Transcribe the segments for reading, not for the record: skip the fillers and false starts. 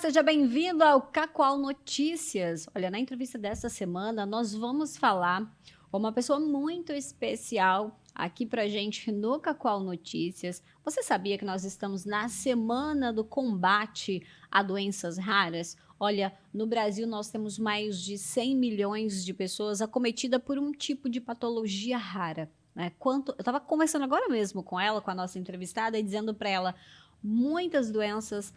seja bem-vindo ao Cacoal Notícias. Olha, na entrevista dessa semana, nós vamos falar com uma pessoa muito especial aqui pra gente no Cacoal Notícias. Você sabia que nós estamos na semana do combate a doenças raras? Olha, no Brasil nós temos mais de 100 milhões de pessoas acometidas por um tipo de patologia rara. Né? Eu estava conversando agora mesmo com ela, com a nossa entrevistada, e dizendo para ela muitas doenças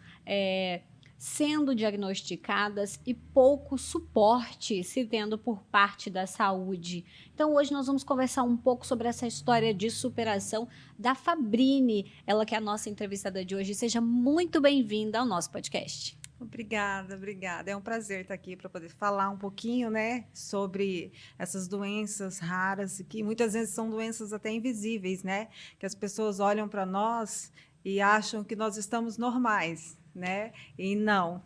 sendo diagnosticadas e pouco suporte se tendo por parte da saúde. Então hoje nós vamos conversar um pouco sobre essa história de superação da Fabrine, ela que é a nossa entrevistada de hoje. Seja muito bem-vinda ao nosso podcast. Obrigada, obrigada. É um prazer estar aqui para poder falar um pouquinho, né, sobre essas doenças raras, que muitas vezes são doenças até invisíveis, né, que as pessoas olham para nós e acham que nós estamos normais, né, e não.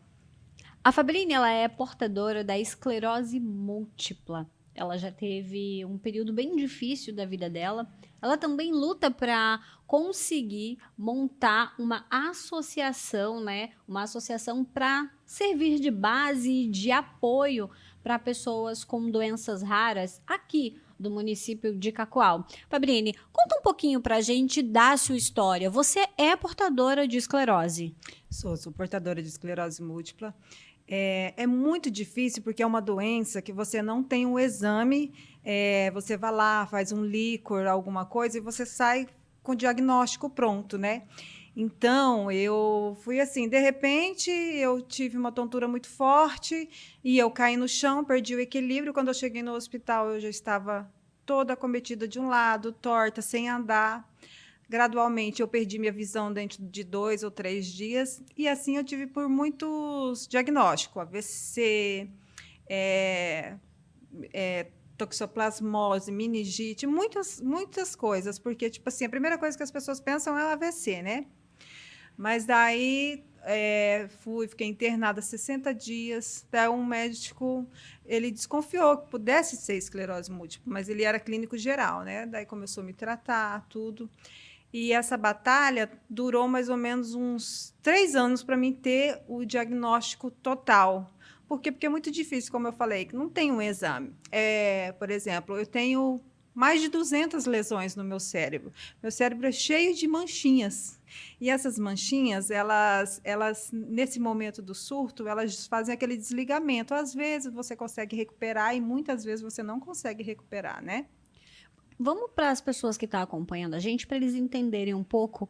A Fabrine, ela é portadora da esclerose múltipla. Ela já teve um período bem difícil da vida dela. Ela também luta para conseguir montar uma associação, né? Uma associação para servir de base e de apoio para pessoas com doenças raras aqui do município de Cacoal. Fabrine, conta um pouquinho para a gente da sua história. Você é portadora de esclerose? Sou portadora de esclerose múltipla. É muito difícil porque é uma doença que você não tem um exame, você vai lá, faz um líquor, alguma coisa, e você sai com o diagnóstico pronto, né? Então, eu fui assim, de repente, eu tive uma tontura muito forte e eu caí no chão, perdi o equilíbrio. Quando eu cheguei no hospital, eu já estava toda acometida de um lado, torta, sem andar. Gradualmente, eu perdi minha visão dentro de 2 ou 3 dias, e assim eu tive por muitos diagnósticos, AVC, é, toxoplasmose, meningite, muitas coisas, porque, tipo assim, a primeira coisa que as pessoas pensam é o AVC, né? Mas daí fiquei internada 60 dias, daí um médico, ele desconfiou que pudesse ser esclerose múltipla, mas ele era clínico geral, né? Daí começou a me tratar, tudo. E essa batalha durou mais ou menos uns 3 anos para mim ter o diagnóstico total. Por quê? Porque é muito difícil, como eu falei, que não tem um exame. Por exemplo, eu tenho mais de 200 lesões no meu cérebro. Meu cérebro é cheio de manchinhas. E essas manchinhas, elas nesse momento do surto, elas fazem aquele desligamento. Às vezes você consegue recuperar e muitas vezes você não consegue recuperar, né? Vamos para as pessoas que estão acompanhando a gente, para eles entenderem um pouco.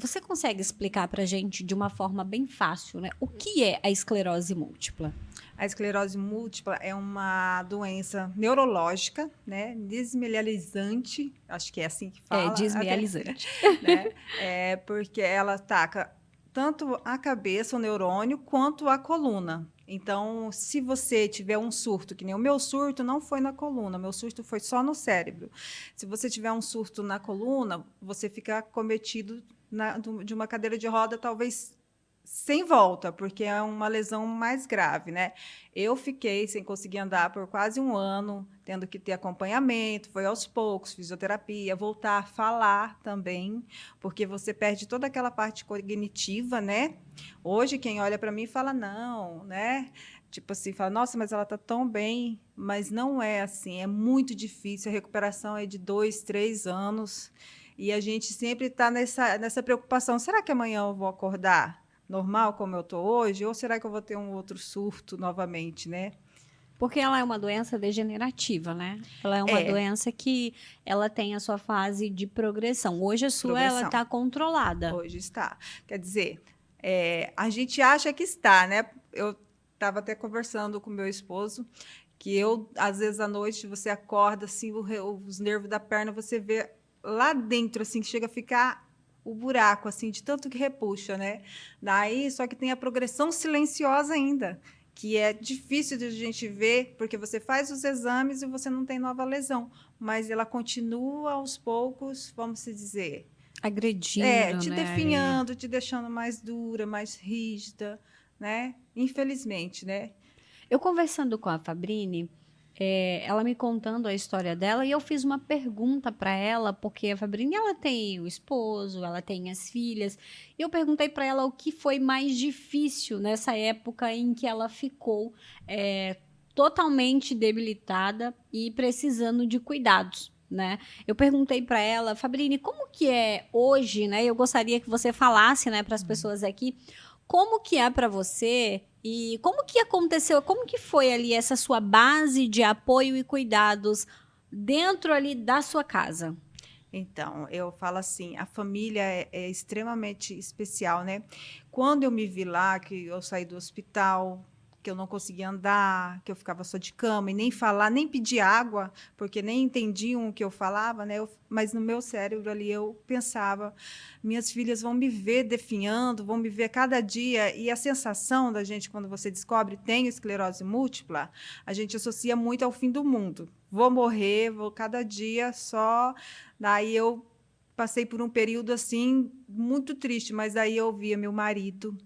Você consegue explicar para a gente de uma forma bem fácil, né? O que é a esclerose múltipla? A esclerose múltipla é uma doença neurológica, né, desmielalizante, acho que é assim que É fala, desmielizante. né, porque ela ataca tanto a cabeça, o neurônio, quanto a coluna. Então, se você tiver um surto, que nem o meu surto não foi na coluna, meu surto foi só no cérebro. Se você tiver um surto na coluna, você fica acometido de uma cadeira de roda, talvez sem volta, porque é uma lesão mais grave, né? Eu fiquei sem conseguir andar por quase um ano, tendo que ter acompanhamento, foi aos poucos, fisioterapia, voltar a falar também, porque você perde toda aquela parte cognitiva, né? Hoje, quem olha para mim fala, não, né? Tipo assim, fala, nossa, mas ela está tão bem, mas não é assim, é muito difícil, a recuperação é de 2, 3 anos, e a gente sempre está nessa preocupação, será que amanhã eu vou acordar normal como eu estou hoje, ou será que eu vou ter um outro surto novamente, né? Porque ela é uma doença degenerativa, né? Ela é uma É, doença que ela tem a sua fase de progressão. Hoje a sua ela progressão. está controlada. Hoje está. Quer dizer, a gente acha que está, né? Eu estava até conversando com meu esposo que eu, às vezes à noite, você acorda assim, os nervos da perna, você vê lá dentro, assim, que chega a ficar o buraco, assim, de tanto que repuxa, né? Daí, só que tem a progressão silenciosa ainda, que é difícil de a gente ver, porque você faz os exames e você não tem nova lesão, mas ela continua aos poucos, vamos se dizer, Agredindo, te né, ali. definhando, te deixando mais dura, mais rígida, né? Infelizmente, né? Eu conversando com a Fabrine, ela me contando a história dela, e eu fiz uma pergunta para ela, porque a Fabrini, ela tem o esposo, ela tem as filhas, e eu perguntei para ela o que foi mais difícil nessa época em que ela ficou totalmente debilitada e precisando de cuidados, né? Eu perguntei para ela, Fabrini, como que é hoje, né? Eu gostaria que você falasse, né, para as pessoas aqui, como que é para você e como que aconteceu, como que foi ali essa sua base de apoio e cuidados dentro ali da sua casa? Então, eu falo assim, a família é extremamente especial, né? Quando eu me vi lá, que eu saí do hospital, que eu não conseguia andar, que eu ficava só de cama e nem falar, nem pedir água, porque nem entendiam o que eu falava, né? Mas no meu cérebro ali eu pensava, minhas filhas vão me ver definhando, vão me ver cada dia, e a sensação da gente quando você descobre tem esclerose múltipla, a gente associa muito ao fim do mundo. Vou morrer, vou cada dia só. Daí eu passei por um período assim muito triste, mas daí eu via meu marido,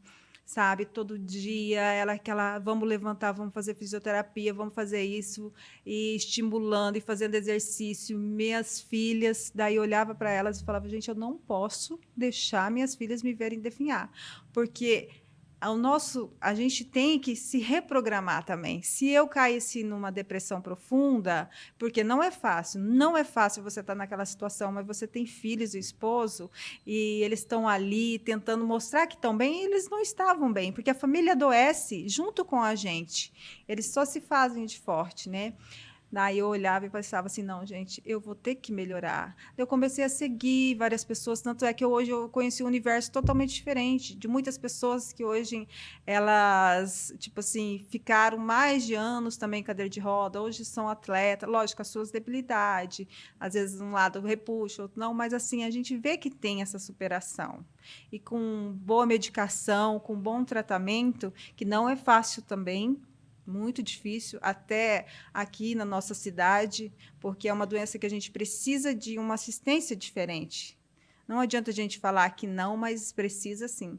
sabe, todo dia, ela aquela, vamos levantar, vamos fazer fisioterapia, vamos fazer isso, e estimulando e fazendo exercício, minhas filhas, daí eu olhava para elas e falava, gente, eu não posso deixar minhas filhas me verem definhar, porque a gente tem que se reprogramar também. Se eu caísse numa depressão profunda, porque não é fácil, não é fácil você estar naquela situação, mas você tem filhos e esposo, e eles estão ali tentando mostrar que estão bem, e eles não estavam bem, porque a família adoece junto com a gente. Eles só se fazem de forte, né? Daí eu olhava e pensava assim, não, gente, eu vou ter que melhorar. Eu comecei a seguir várias pessoas, tanto é que hoje eu conheci um universo totalmente diferente, de muitas pessoas que hoje elas, tipo assim, ficaram mais de anos também em cadeira de roda, hoje são atletas, lógico, as suas debilidades, às vezes um lado repuxa, outro não, mas assim, a gente vê que tem essa superação. E com boa medicação, com bom tratamento, que não é fácil também, muito difícil, até aqui na nossa cidade, porque é uma doença que a gente precisa de uma assistência diferente. Não adianta a gente falar que não, mas precisa sim.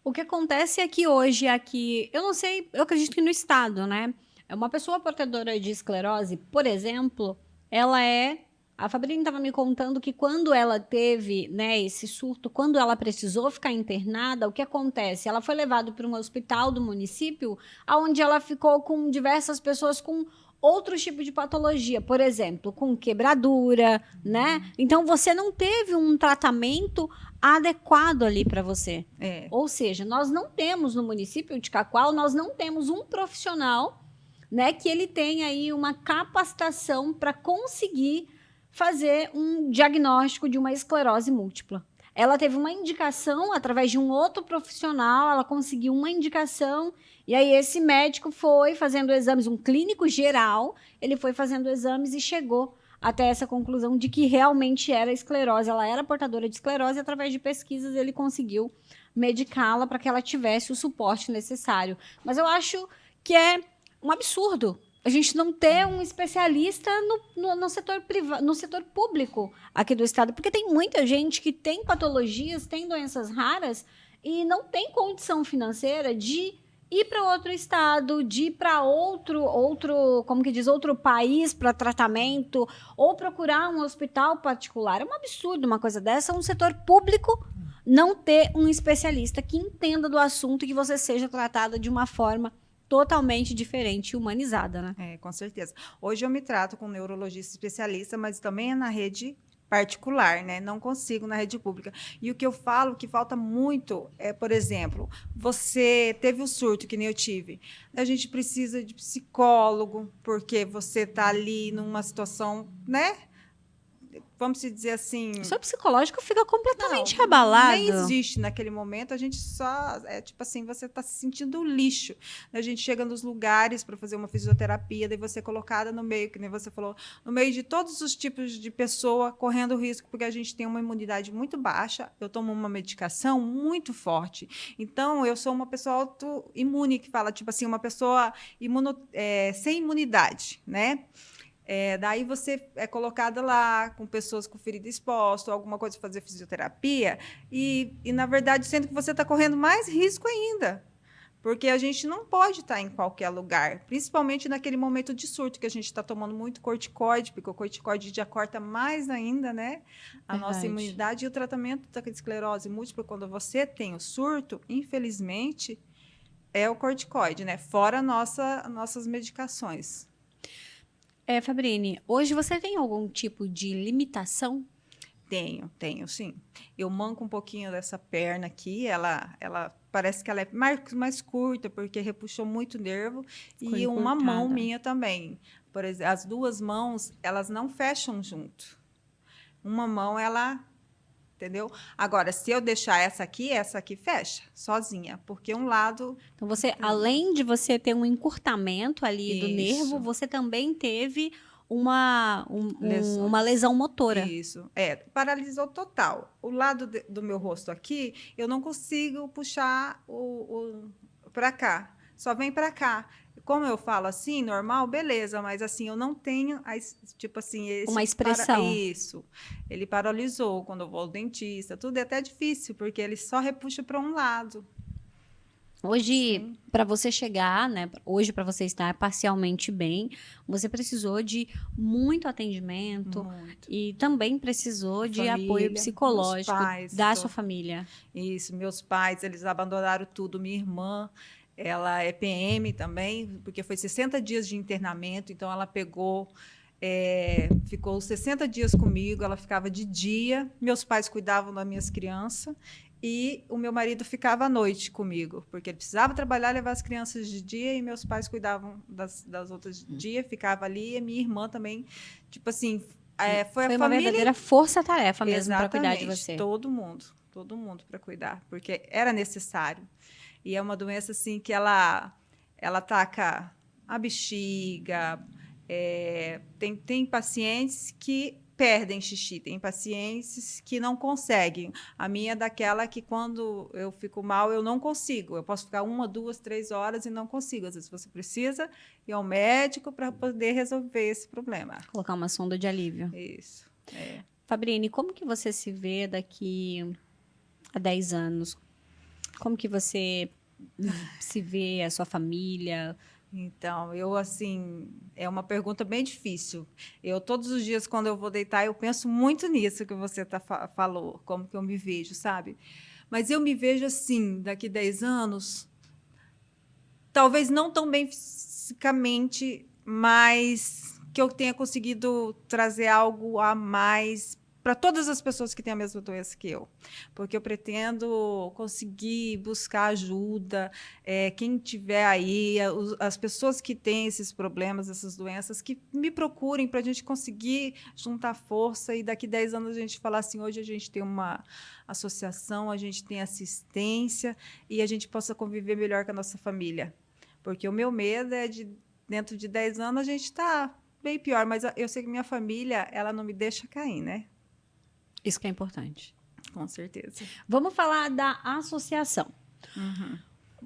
O que acontece é que hoje aqui, eu não sei, eu acredito que no estado, né? É uma pessoa portadora de esclerose, por exemplo, ela é. A Fabrícia estava me contando que quando ela teve, né, esse surto, quando ela precisou ficar internada, o que acontece? Ela foi levada para um hospital do município, onde ela ficou com diversas pessoas com outros tipos de patologia, por exemplo, com quebradura, né? Então você não teve um tratamento adequado ali para você. É. Ou seja, nós não temos no município de Cacoal, nós não temos um profissional, né, que ele tenha aí uma capacitação para conseguir fazer um diagnóstico de uma esclerose múltipla. Ela teve uma indicação através de um outro profissional, ela conseguiu uma indicação, e aí esse médico foi fazendo exames, um clínico geral, ele foi fazendo exames e chegou até essa conclusão de que realmente era esclerose. Ela era portadora de esclerose e, através de pesquisas, ele conseguiu medicá-la para que ela tivesse o suporte necessário. Mas eu acho que é um absurdo a gente não ter um especialista no setor privado, no setor público aqui do estado, porque tem muita gente que tem patologias, tem doenças raras e não tem condição financeira de ir para outro estado, de ir para outro, como que diz, outro país para tratamento, ou procurar um hospital particular. É um absurdo uma coisa dessa, um setor público não ter um especialista que entenda do assunto e que você seja tratada de uma forma totalmente diferente e humanizada, né? É, com certeza. Hoje eu me trato com um neurologista especialista, mas também é na rede particular, né? Não consigo na rede pública. E o que eu falo que falta muito é, por exemplo, você teve o surto que nem eu tive. A gente precisa de psicólogo, porque você está ali numa situação, né? Vamos dizer assim, O seu psicológico fica completamente não, nem abalado. existe naquele momento, a gente só, é tipo assim, você está se sentindo lixo. A gente chega nos lugares para fazer uma fisioterapia, daí você é colocada no meio, que nem você falou, no meio de todos os tipos de pessoa correndo risco, porque a gente tem uma imunidade muito baixa, eu tomo uma medicação muito forte. Então, eu sou uma pessoa autoimune, que fala, tipo assim, uma pessoa sem imunidade, né? Daí você é colocada lá com pessoas com ferida exposta, ou alguma coisa para fazer fisioterapia, na verdade, sendo que você está correndo mais risco ainda. Porque a gente não pode estar em qualquer lugar, principalmente naquele momento de surto que a gente está tomando muito corticoide, porque o corticoide já corta mais ainda, né, a nossa Verdade. imunidade. E o tratamento da esclerose múltipla, quando você tem o surto, infelizmente, é o corticoide, né? Fora nossas medicações. Fabrini, hoje você tem algum tipo de limitação? Tenho, sim. Eu manco um pouquinho dessa perna aqui, ela parece que ela é mais curta, porque repuxou muito nervo, Ficou e uma mão encurtada. minha também. Por exemplo, as duas mãos, elas não fecham junto. Uma mão, ela, entendeu? Agora, se eu deixar essa aqui fecha, sozinha, porque um lado... Então, você, além de você ter um encurtamento ali do nervo, Isso. você também teve uma Lesões. lesão motora. Isso, paralisou total. O lado do meu rosto aqui, eu não consigo puxar o para cá, só vem para cá. Como eu falo assim, normal, beleza, mas assim, eu não tenho, tipo assim, Uma expressão. isso. Ele paralisou quando eu vou ao dentista, tudo é até difícil, porque ele só repuxa para um lado. Hoje, Sim. para você chegar, né? Hoje, para você estar parcialmente bem, você precisou de muito atendimento Muito. e também precisou A de apoio família, meus psicológico pais, da sua família. isso, meus pais, eles abandonaram tudo. Minha irmã, ela é PM também, porque foi 60 dias de internamento, então ela ficou 60 dias comigo, ela ficava de dia, meus pais cuidavam das minhas crianças, e o meu marido ficava à noite comigo, porque ele precisava trabalhar, levar as crianças de dia, e meus pais cuidavam das outras de dia, ficava ali, e a minha irmã também, tipo assim, foi a Foi uma família. verdadeira força-tarefa mesmo para cuidar de Exatamente, você. todo mundo para cuidar, porque era necessário. E é uma doença assim que ela ataca a bexiga. Tem pacientes que perdem xixi, tem pacientes que não conseguem. A minha é daquela que quando eu fico mal eu não consigo. Eu posso ficar 1, 2, 3 horas e não consigo. Às vezes você precisa ir ao médico para poder resolver esse problema. Colocar uma sonda de alívio. Isso. Fabrini, como que você se vê daqui a 10 anos? Como que você se vê, a sua família? Então, eu assim, é uma pergunta bem difícil. Eu todos os dias quando eu vou deitar, eu penso muito nisso que você falou, como que eu me vejo, sabe? Mas eu me vejo assim, daqui 10 anos, talvez não tão bem fisicamente, mas que eu tenha conseguido trazer algo a mais para todas as pessoas que têm a mesma doença que eu, porque eu pretendo conseguir buscar ajuda, quem tiver aí, as pessoas que têm esses problemas, essas doenças, que me procurem para a gente conseguir juntar força e daqui 10 anos a gente falar assim, hoje a gente tem uma associação, a gente tem assistência e a gente possa conviver melhor com a nossa família. Porque o meu medo é de, dentro de 10 anos, a gente está bem pior, mas eu sei que minha família, ela não me deixa cair, né? Isso que é importante. Com certeza. Vamos falar da associação. Uhum.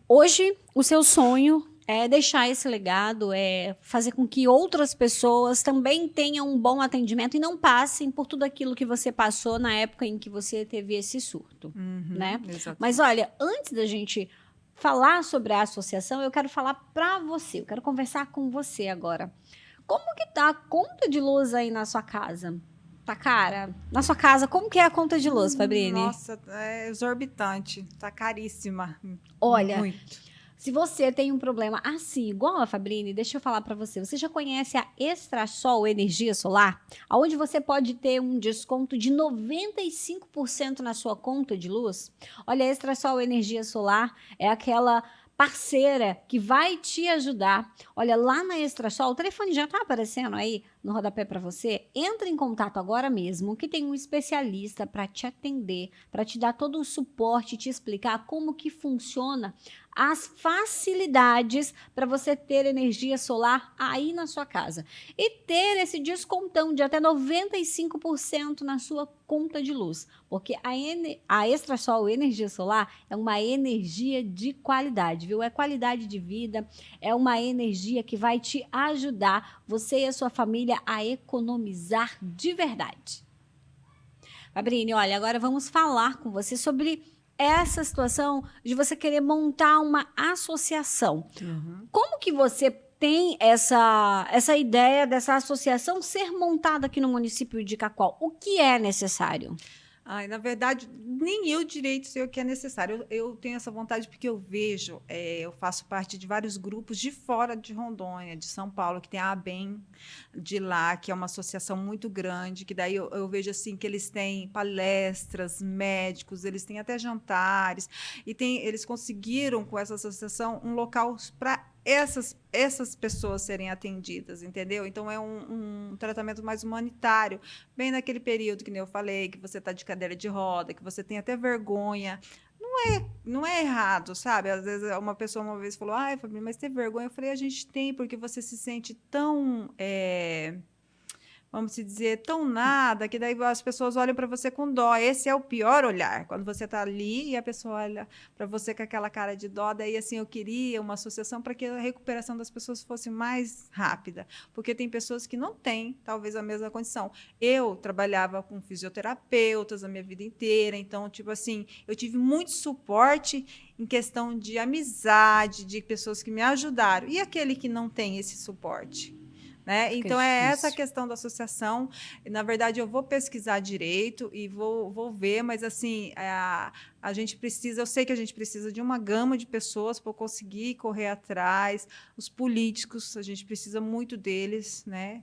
Hoje, o seu sonho é deixar esse legado, é fazer com que outras pessoas também tenham um bom atendimento e não passem por tudo aquilo que você passou na época em que você teve esse surto, né? Exatamente. Mas olha, antes da gente falar sobre a associação, eu quero falar para você, eu quero conversar com você agora. Como que tá a conta de luz aí na sua casa? Tá cara? Na sua casa, como que é a conta de luz, Fabrini? Nossa, é exorbitante. Tá caríssima. Olha, Muito. se você tem um problema assim, igual a Fabrini, deixa eu falar para você. Você já conhece a Extrasol Energia Solar? Onde você pode ter um desconto de 95% na sua conta de luz? Olha, a Extrasol Energia Solar é aquela parceira que vai te ajudar. Olha, lá na Extrasol, o telefone já está aparecendo aí no rodapé para você. Entra em contato agora mesmo, que tem um especialista para te atender, para te dar todo o suporte, te explicar como que funciona as facilidades para você ter energia solar aí na sua casa e ter esse descontão de até 95% na sua conta de luz, porque a Extrasol Energia Solar é uma energia de qualidade, viu? É qualidade de vida, é uma energia que vai te ajudar, você e a sua família, a economizar de verdade. Fabrini, olha, agora vamos falar com você sobre essa situação de você querer montar uma associação. Uhum. Como que você tem essa ideia dessa associação ser montada aqui no município de Cacoal? O que é necessário? Ai, na verdade, nem eu direito sei o que é necessário. Eu tenho essa vontade porque eu vejo, eu faço parte de vários grupos de fora de Rondônia, de São Paulo, que tem a ABEM de lá, que é uma associação muito grande, que daí eu vejo assim que eles têm palestras, médicos, eles têm até jantares, e eles conseguiram com essa associação um local para essas pessoas serem atendidas, entendeu? Então é um tratamento mais humanitário, bem naquele período que nem eu falei, que você está de cadeira de roda, que você tem até vergonha. Não é errado, sabe? Às vezes uma pessoa uma vez falou, ai, Fabi, mas ter vergonha? Eu falei, a gente tem, porque você se sente tão, vamos se dizer, tão nada, que daí as pessoas olham para você com dó. Esse é o pior olhar, quando você está ali e a pessoa olha para você com aquela cara de dó. Daí, assim, eu queria uma associação para que a recuperação das pessoas fosse mais rápida, porque tem pessoas que não têm, talvez, a mesma condição. Eu trabalhava com fisioterapeutas a minha vida inteira, então, tipo assim, eu tive muito suporte em questão de amizade, de pessoas que me ajudaram. E aquele que não tem esse suporte? Né? Fica Então, é essa a difícil. questão da associação. Na verdade, eu vou pesquisar direito e vou ver, mas assim, a gente precisa, eu sei que a gente precisa de uma gama de pessoas para conseguir correr atrás. Os políticos, a gente precisa muito deles, né?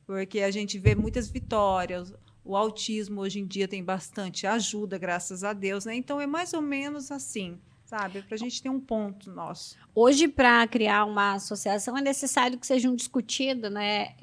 Porque a gente vê muitas vitórias. O autismo hoje em dia tem bastante ajuda, graças a Deus, né? Então é mais ou menos assim, sabe? Para a gente ter um ponto nosso. Hoje, para criar uma associação, é necessário que sejam discutidas, né,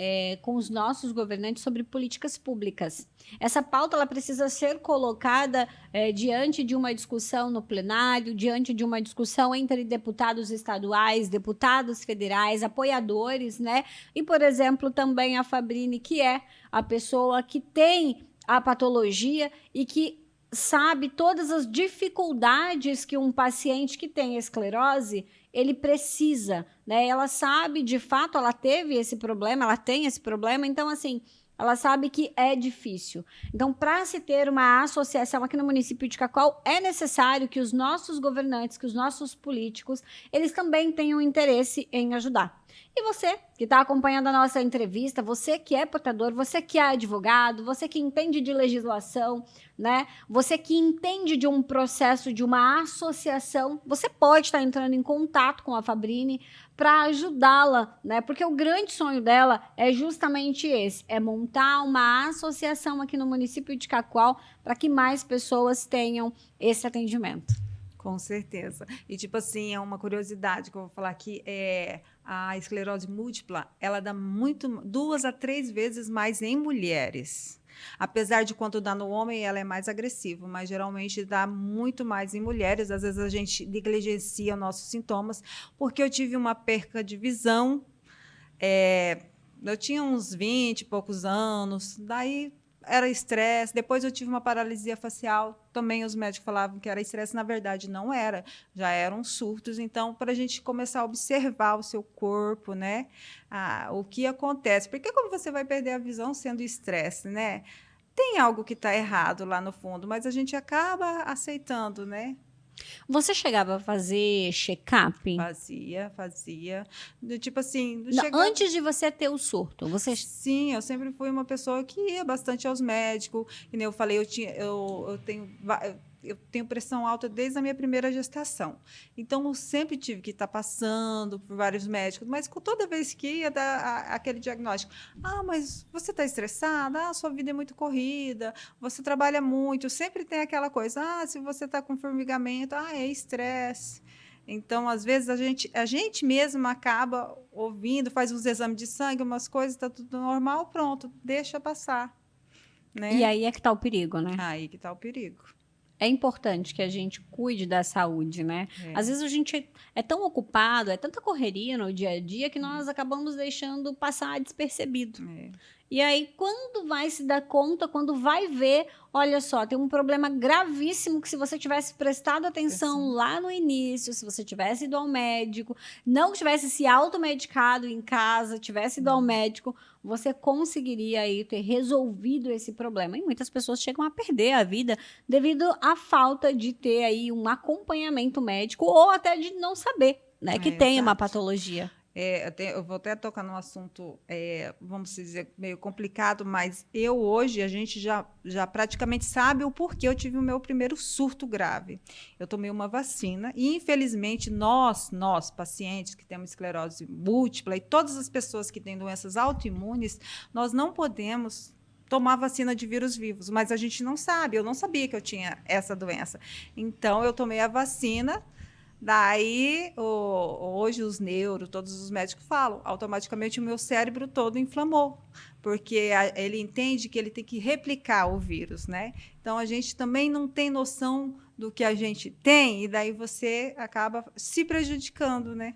com os nossos governantes sobre políticas públicas. Essa pauta ela precisa ser colocada diante de uma discussão no plenário, diante de uma discussão entre deputados estaduais, deputados federais, apoiadores, né? E, por exemplo, também a Fabrini, que é a pessoa que tem a patologia e que sabe todas as dificuldades que um paciente que tem esclerose ele precisa, né? Ela sabe, de fato, ela teve esse problema, ela tem esse problema, então, assim, ela sabe que é difícil. Então, para se ter uma associação aqui no município de Cacoal, é necessário que os nossos governantes, que os nossos políticos, eles também tenham interesse em ajudar. E você que está acompanhando a nossa entrevista, você que é portador, você que é advogado, você que entende de legislação, né? Você que entende de um processo de uma associação, você pode estar entrando em contato com a Fabrini para ajudá-la, né? Porque o grande sonho dela é justamente esse, é montar uma associação aqui no município de Cacoal para que mais pessoas tenham esse atendimento. Com certeza. E, tipo assim, é uma curiosidade que eu vou falar aqui, a esclerose múltipla, ela dá 2 a 3 vezes mais em mulheres. Apesar de quando dá no homem, ela é mais agressiva, mas geralmente dá muito mais em mulheres. Às vezes a gente negligencia nossos sintomas, porque eu tive uma perca de visão, eu tinha uns 20 e poucos anos, daí era estresse. Depois eu tive uma paralisia facial, também os médicos falavam que era estresse, na verdade não era, já eram surtos. Então, para a gente começar a observar o seu corpo, né, o que acontece, porque como você vai perder a visão sendo estresse, né? Tem algo que está errado lá no fundo, mas a gente acaba aceitando, né? Você chegava a fazer check-up? Fazia. Tipo assim, Não, antes de você ter o surto, você... Sim, eu sempre fui uma pessoa que ia bastante aos médicos. E nem eu falei, eu tenho pressão alta desde a minha primeira gestação. Então, eu sempre tive que estar passando por vários médicos, mas toda vez que ia dar aquele diagnóstico, mas você está estressada? Sua vida é muito corrida, você trabalha muito, sempre tem aquela coisa, se você está com formigamento, é estresse. Então, às vezes, a gente mesma acaba ouvindo, faz uns exames de sangue, umas coisas, está tudo normal, pronto, deixa passar. E Né? aí é que está o perigo, né? Aí que está o perigo. É importante que a gente cuide da saúde, né? É. Às vezes a gente é tão ocupado, é tanta correria no dia a dia que nós acabamos deixando passar despercebido. E aí, quando vai se dar conta, quando vai ver, olha só, tem um problema gravíssimo que se você tivesse prestado atenção lá no início, se você tivesse ido ao médico, não tivesse se automedicado em casa, tivesse ido ao médico, você conseguiria aí ter resolvido esse problema. E muitas pessoas chegam a perder a vida devido à falta de ter aí um acompanhamento médico ou até de não saber, né, que tem uma Exato. patologia. Eu vou até tocar num assunto, vamos dizer, meio complicado, mas hoje, a gente já praticamente sabe o porquê eu tive o meu primeiro surto grave. Eu tomei uma vacina e, infelizmente, nós, pacientes que temos esclerose múltipla e todas as pessoas que têm doenças autoimunes, nós não podemos tomar vacina de vírus vivos, mas a gente não sabe. Eu não sabia que eu tinha essa doença. Então, eu tomei a vacina. Daí, hoje, os todos os médicos falam, automaticamente o meu cérebro todo inflamou, porque ele entende que ele tem que replicar o vírus, né? Então, a gente também não tem noção do que a gente tem, e daí você acaba se prejudicando, né?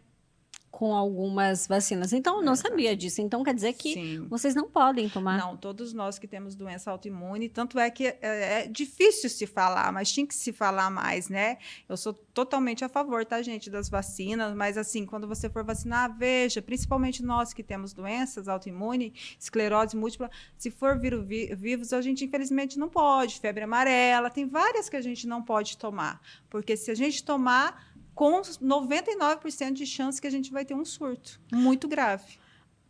Com algumas vacinas. Então, eu não sabia Exato. disso. Então, quer dizer que Sim. vocês não podem tomar. Não, todos nós que temos doença autoimune, tanto é que é difícil se falar, mas tinha que se falar mais, né? Eu sou totalmente a favor, tá, gente, das vacinas, mas assim, quando você for vacinar, veja, principalmente nós que temos doenças autoimune, esclerose múltipla, se for vivos, a gente infelizmente não pode, febre amarela, tem várias que a gente não pode tomar, porque se a gente tomar, com 99% de chance que a gente vai ter um surto muito grave.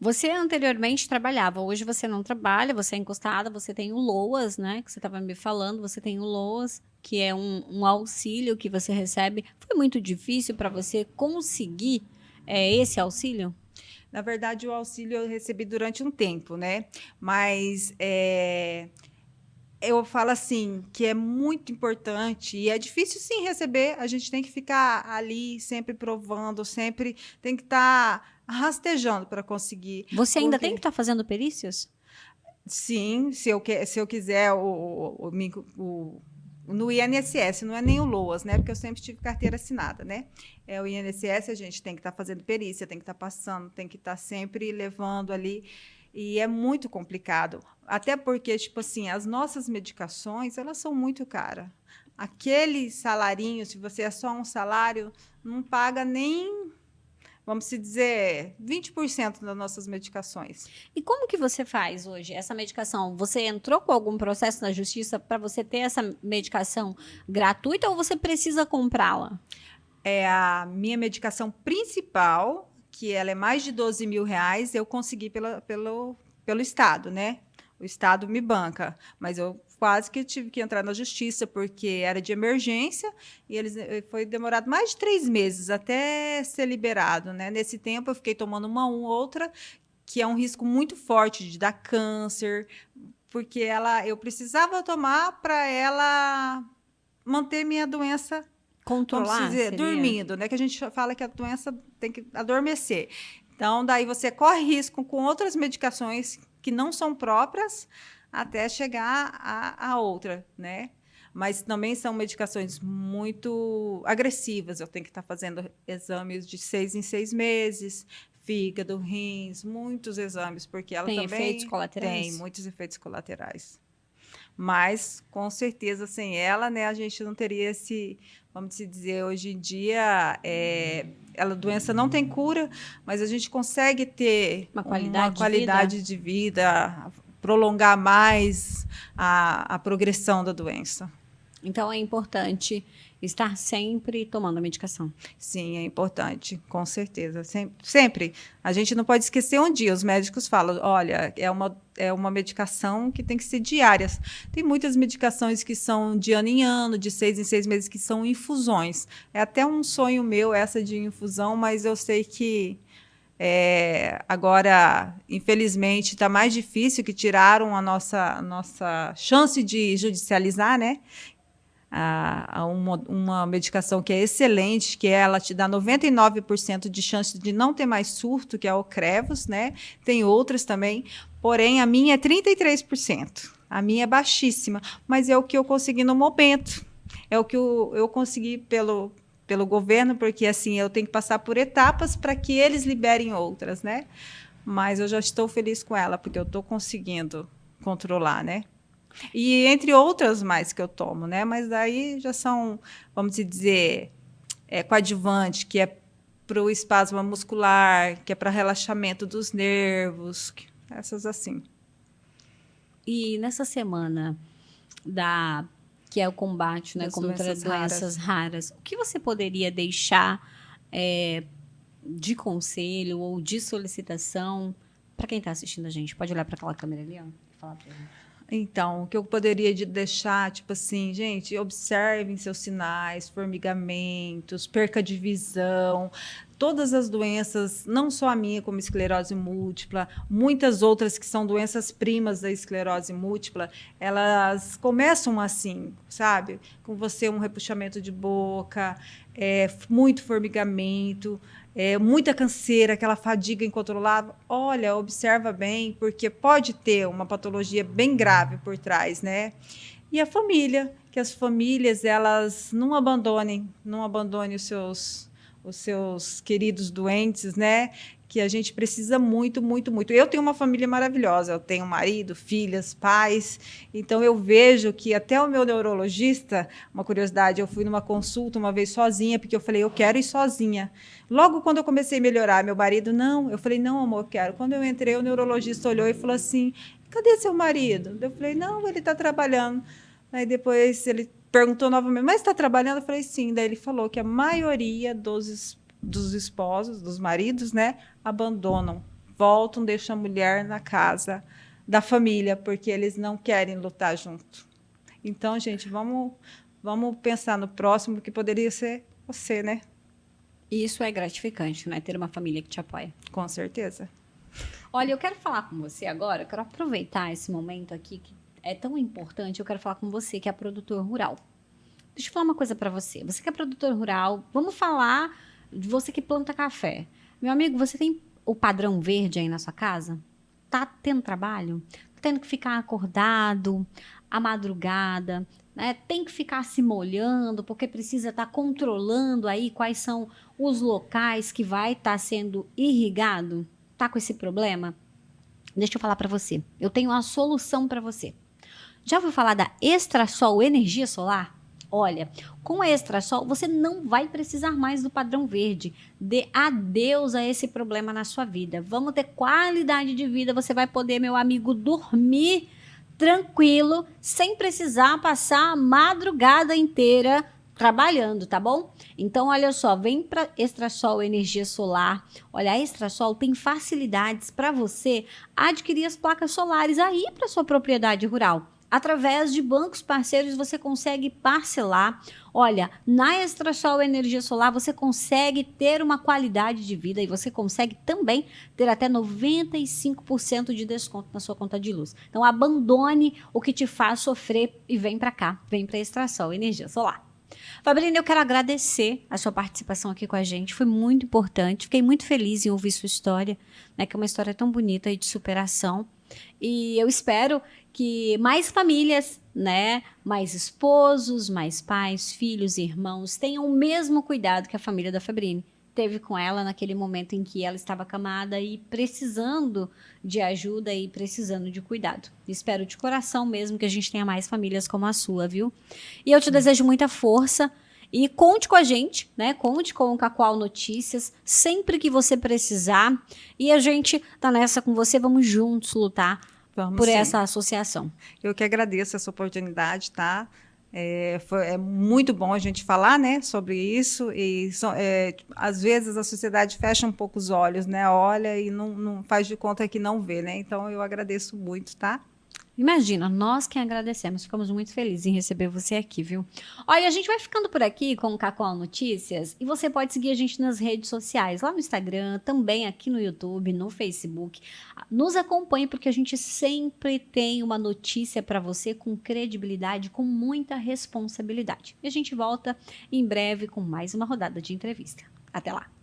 Você anteriormente trabalhava, hoje você não trabalha, você é encostada, você tem o LOAS, né? Que você estava me falando, você tem o LOAS, que é um auxílio que você recebe. Foi muito difícil para você conseguir esse auxílio? Na verdade, o auxílio eu recebi durante um tempo, né? Mas eu falo assim que é muito importante e é difícil sim receber. A gente tem que ficar ali sempre provando, sempre tem que estar rastejando para conseguir. Você ainda tem que Porque estar fazendo perícias? sim, se eu quiser no INSS, não é nem o LOAS, né? Porque eu sempre tive carteira assinada, né? O INSS, a gente tem que estar fazendo perícia, tem que estar passando, tem que estar sempre levando ali. E é muito complicado. Até porque, tipo assim, as nossas medicações, elas são muito caras. Aquele salarinho, se você é só um salário, não paga nem, vamos se dizer, 20% das nossas medicações. E como que você faz hoje essa medicação? Você entrou com algum processo na justiça para você ter essa medicação gratuita ou você precisa comprá-la? É a minha medicação principal, que ela é mais de R$ 12.000, eu consegui pelo Estado, né? O Estado me banca, mas eu quase que tive que entrar na justiça, porque era de emergência e foi demorado mais de 3 meses até ser liberado, né? Nesse tempo eu fiquei tomando uma outra, que é um risco muito forte de dar câncer, porque eu precisava tomar para ela manter minha doença, vamos Controlar dizer, seria? dormindo, né? Que a gente fala que a doença tem que adormecer. Então, daí você corre risco com outras medicações que não são próprias até chegar a outra, né? Mas também são medicações muito agressivas. Eu tenho que estar fazendo exames de 6 em 6 meses, fígado, rins, muitos exames, porque ela Tem efeitos também tem colaterais? muitos efeitos colaterais. Mas, com certeza, sem ela, né, a gente não teria vamos dizer, hoje em dia, a doença não tem cura, mas a gente consegue ter Uma uma qualidade de vida? qualidade de vida, prolongar mais a progressão da doença. Então é importante estar sempre tomando a medicação. Sim, é importante, com certeza. Sempre. A gente não pode esquecer um dia. Os médicos falam, olha, é uma medicação que tem que ser diária. Tem muitas medicações que são de ano em ano, de 6 em 6 meses, que são infusões. É até um sonho meu essa de infusão, mas eu sei que agora, infelizmente, está mais difícil, que tiraram a nossa chance de judicializar, né? Uma medicação que é excelente, que ela te dá 99% de chance de não ter mais surto, que é o Ocrevus, né? Tem outras também, porém a minha é 33%. A minha é baixíssima, mas é o que eu consegui no momento. É o que eu consegui pelo governo, porque assim eu tenho que passar por etapas para que eles liberem outras, né? mas eu já estou feliz com ela, porque eu estou conseguindo controlar, né? E entre outras mais que eu tomo, né? Mas daí já são, vamos dizer, coadjuvante, que é para o espasmo muscular, que é para relaxamento dos nervos, essas assim. E nessa semana da que é o combate, né, Das contra doenças doenças raras, o que você poderia deixar de conselho ou de solicitação para quem está assistindo a gente? Pode olhar para aquela câmera ali, ó, e falar para gente. Então, o que eu poderia deixar, tipo assim, gente, observem seus sinais, formigamentos, perca de visão, todas as doenças, não só a minha, como esclerose múltipla, muitas outras que são doenças primas da esclerose múltipla, elas começam assim, sabe? Com você um repuxamento de boca, muito formigamento, muita canseira, aquela fadiga incontrolável. Olha, observa bem, porque pode ter uma patologia bem grave por trás, né? E a família, que as famílias elas não abandonem os seus queridos doentes, né? Que a gente precisa muito, muito, muito. Eu tenho uma família maravilhosa, eu tenho marido, filhas, pais, então eu vejo que até o meu neurologista, uma curiosidade, eu fui numa consulta uma vez sozinha, porque eu falei, eu quero ir sozinha. Logo quando eu comecei a melhorar, meu marido, não, eu falei, não, amor, eu quero. Quando eu entrei, o neurologista olhou e falou assim, cadê seu marido? Eu falei, não, ele está trabalhando. Aí depois ele perguntou novamente, mas está trabalhando? Eu falei, sim. Daí ele falou que a maioria dos esposos, dos maridos, né, abandonam, voltam, deixam a mulher na casa da família, porque eles não querem lutar junto. Então, gente, vamos pensar no próximo, que poderia ser você, né? E isso é gratificante, né? Ter uma família que te apoia. Com certeza. Olha, eu quero falar com você agora, eu quero aproveitar esse momento aqui que é tão importante, eu quero falar com você que é produtor rural. Deixa eu falar uma coisa para você. Você que é produtor rural, vamos falar de você que planta café. Meu amigo, você tem o padrão verde aí na sua casa? Tá tendo trabalho? Tá tendo que ficar acordado, à madrugada, né? Tem que ficar se molhando, porque precisa estar controlando aí quais são os locais que vai estar sendo irrigado? Tá com esse problema? Deixa eu falar para você. Eu tenho uma solução para você. Já ouviu falar da Extrasol Energia Solar? Olha, com a Extrasol você não vai precisar mais do padrão verde. Dê adeus a esse problema na sua vida. Vamos ter qualidade de vida. Você vai poder, meu amigo, dormir tranquilo, sem precisar passar a madrugada inteira trabalhando, tá bom? Então, olha só, vem para Extrasol Energia Solar. Olha, a Extrasol tem facilidades para você adquirir as placas solares aí para sua propriedade rural. Através de bancos parceiros você consegue parcelar. Olha, na Extrasol Energia Solar você consegue ter uma qualidade de vida e você consegue também ter até 95% de desconto na sua conta de luz. Então abandone o que te faz sofrer e vem para cá, vem para Extrasol Energia Solar. Fabrício, eu quero agradecer a sua participação aqui com a gente, foi muito importante, fiquei muito feliz em ouvir sua história, né, que é uma história tão bonita e de superação. E eu espero que mais famílias, né, mais esposos, mais pais, filhos, irmãos, tenham o mesmo cuidado que a família da Fabrini teve com ela naquele momento em que ela estava acamada e precisando de ajuda e precisando de cuidado. Espero de coração mesmo que a gente tenha mais famílias como a sua, viu? E eu te desejo muita força. E conte com a gente, né? Conte com o Cacoal Notícias sempre que você precisar. E a gente tá nessa com você, vamos juntos lutar por sim. essa associação. Eu que agradeço essa oportunidade, tá? É muito bom a gente falar, né, sobre isso. E às vezes a sociedade fecha um pouco os olhos, né? Olha e não faz de conta que não vê, né? Então eu agradeço muito, tá? Imagina, nós quem agradecemos, ficamos muito felizes em receber você aqui, viu? Olha, a gente vai ficando por aqui com o Cacoal Notícias e você pode seguir a gente nas redes sociais, lá no Instagram, também aqui no YouTube, no Facebook. Nos acompanhe porque a gente sempre tem uma notícia para você com credibilidade, com muita responsabilidade. E a gente volta em breve com mais uma rodada de entrevista. Até lá!